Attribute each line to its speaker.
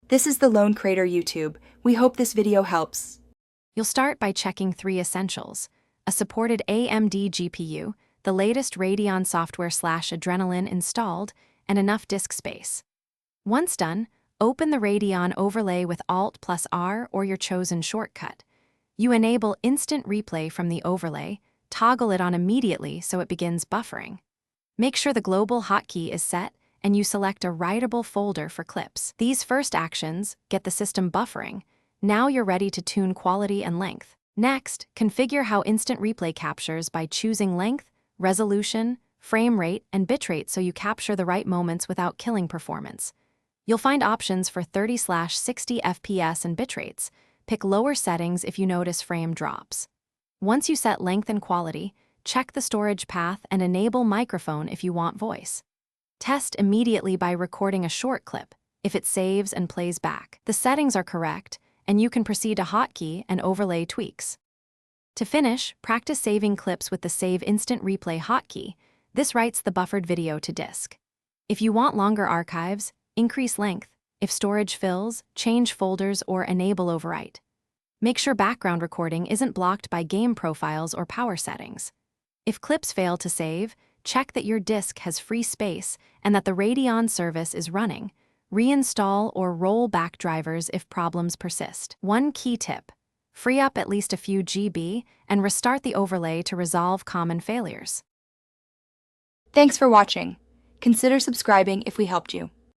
Speaker 1: This is the Lone Crater YouTube. We hope this video helps.
Speaker 2: You'll start by checking 3 essentials: a supported AMD GPU, the latest Radeon software/Adrenalin installed, and enough disk space. Once done, open the Radeon overlay with Alt+R or your chosen shortcut. You enable instant replay from the overlay, toggle it on immediately so it begins buffering. Make sure the global hotkey is set, and you select a writable folder for clips. These first actions get the system buffering. Now you're ready to tune quality and length. Next, configure how instant replay captures by choosing length, resolution, frame rate, and bitrate so you capture the right moments without killing performance. You'll find options for 30/60 FPS and bitrates. Pick lower settings if you notice frame drops. Once you set length and quality, check the storage path and enable microphone if you want voice. Test immediately by recording a short clip if it saves and plays back. The settings are correct, and you can proceed to hotkey and overlay tweaks. To finish, practice saving clips with the Save Instant Replay hotkey. This writes the buffered video to disk. If you want longer archives, increase length. If storage fills, change folders or enable overwrite. Make sure background recording isn't blocked by game profiles or power settings. If clips fail to save, check that your disk has free space and that the Radeon service is running. Reinstall or roll back drivers if problems persist. One key tip: free up at least a few GB and restart the overlay to resolve common failures.
Speaker 1: Thanks for watching. Consider subscribing if we helped you.